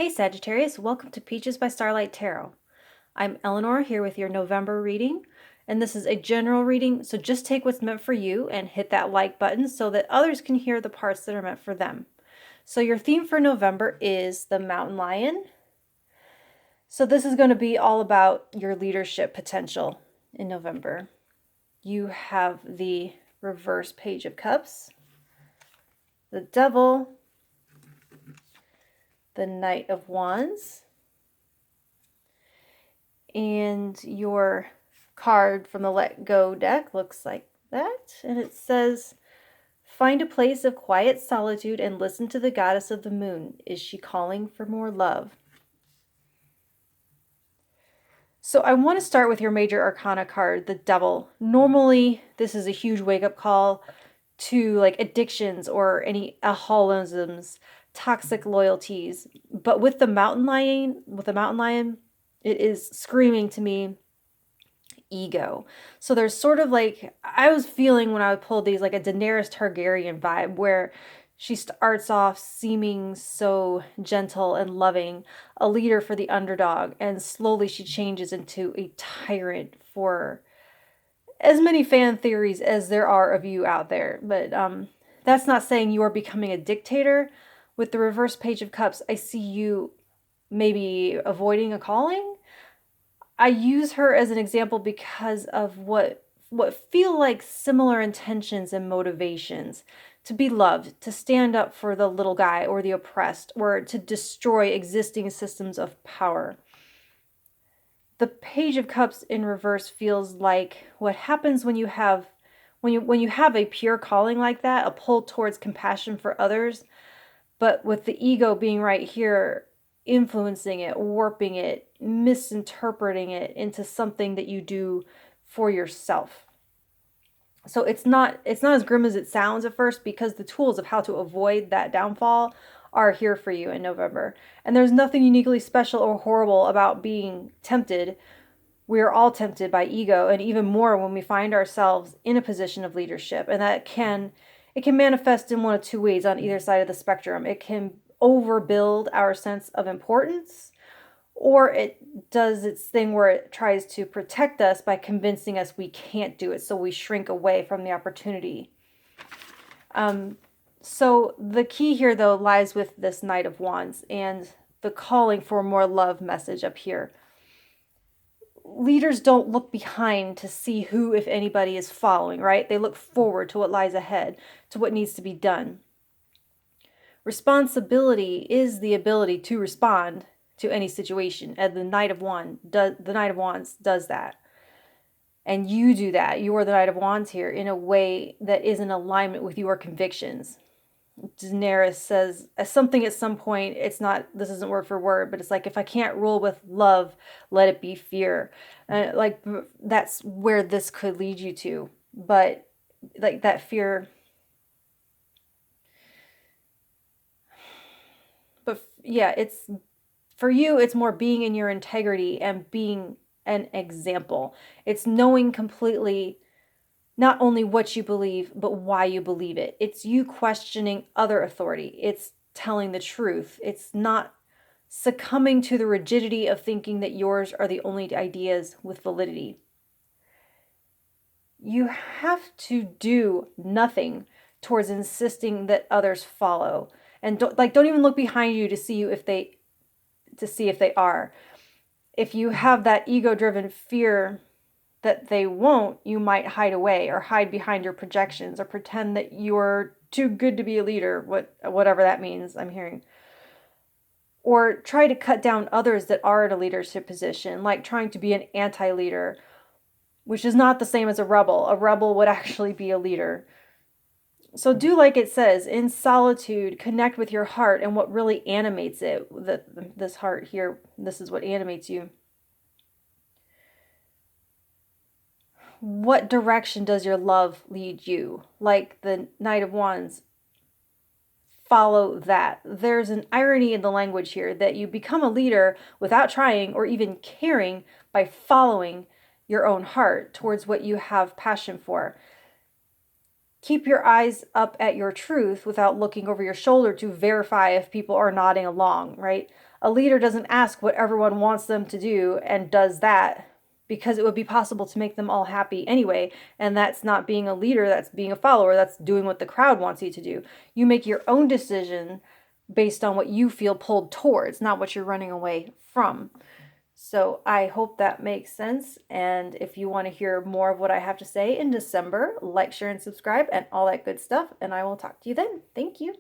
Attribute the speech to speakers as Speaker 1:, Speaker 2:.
Speaker 1: Hey Sagittarius, welcome to Peaches by Starlight Tarot. I'm Eleanor here with your November reading, and this is a general reading, so just take what's meant for you and hit that like button so that others can hear the parts that are meant for them. So your theme for November is the Mountain Lion. So this is going to be all about your leadership potential in November. You have the reverse Page of Cups, the Devil, the Knight of Wands, and your card from the Let Go deck looks like that. And it says, find a place of quiet solitude and listen to the goddess of the moon. Is she calling for more love? So I want to start with your major arcana card, the Devil. Normally, this is a huge wake-up call to like addictions or any alcoholisms, toxic loyalties. But with the Mountain Lion, it is screaming to me ego. So there's sort of like, I was feeling when I would pull these like a Daenerys Targaryen vibe where she starts off seeming so gentle and loving, a leader for the underdog, and slowly she changes into a tyrant for as many fan theories as there are of you out there. But that's not saying you are becoming a dictator. With the reverse Page of Cups, I see you maybe avoiding a calling. I use her as an example because of what feel like similar intentions and motivations: to be loved, to stand up for the little guy or the oppressed, or to destroy existing systems of power. The Page of Cups in reverse feels like what happens when you have a pure calling like that, a pull towards compassion for others, but with the ego being right here, influencing it, warping it, misinterpreting it into something that you do for yourself. So it's not as grim as it sounds at first, because the tools of how to avoid that downfall are here for you in November. And there's nothing uniquely special or horrible about being tempted. We are all tempted by ego, and even more when we find ourselves in a position of leadership. And that can manifest in one of two ways on either side of the spectrum. It can overbuild our sense of importance, or it does its thing where it tries to protect us by convincing us we can't do it, so we shrink away from the opportunity. So the key here, though, lies with this Knight of Wands and the calling for more love message up here. Leaders don't look behind to see who, if anybody, is following, right? They look forward to what lies ahead, to what needs to be done. Responsibility is the ability to respond to any situation, and the Knight of Wands does that. And you do that. You are the Knight of Wands here in a way that is in alignment with your convictions. Daenerys says something at some point, this isn't word for word, but it's like, if I can't rule with love, let it be fear. Like, that's where this could lead you to. But like that fear, but yeah, it's for you, it's more being in your integrity and being an example. It's knowing completely not only what you believe, but why you believe it. It's you questioning other authority. It's telling the truth. It's not succumbing to the rigidity of thinking that yours are the only ideas with validity. You have to do nothing towards insisting that others follow. And don't even look behind you to see if they are. If you have that ego-driven fear that they won't, you might hide away or hide behind your projections or pretend that you're too good to be a leader, whatever that means, I'm hearing. Or try to cut down others that are in a leadership position, like trying to be an anti-leader, which is not the same as a rebel. A rebel would actually be a leader. So do like it says, in solitude, connect with your heart and what really animates it. This heart here, this is what animates you. What direction does your love lead you? Like the Knight of Wands, follow that. There's an irony in the language here that you become a leader without trying or even caring by following your own heart towards what you have passion for. keep your eyes up at your truth without looking over your shoulder to verify if people are nodding along, right? A leader doesn't ask what everyone wants them to do and does that because it would be possible to make them all happy anyway. And that's not being a leader, that's being a follower, that's doing what the crowd wants you to do. You make your own decision based on what you feel pulled towards, not what you're running away from. So I hope that makes sense. And if you want to hear more of what I have to say in December, like, share, and subscribe, and all that good stuff. And I will talk to you then. Thank you.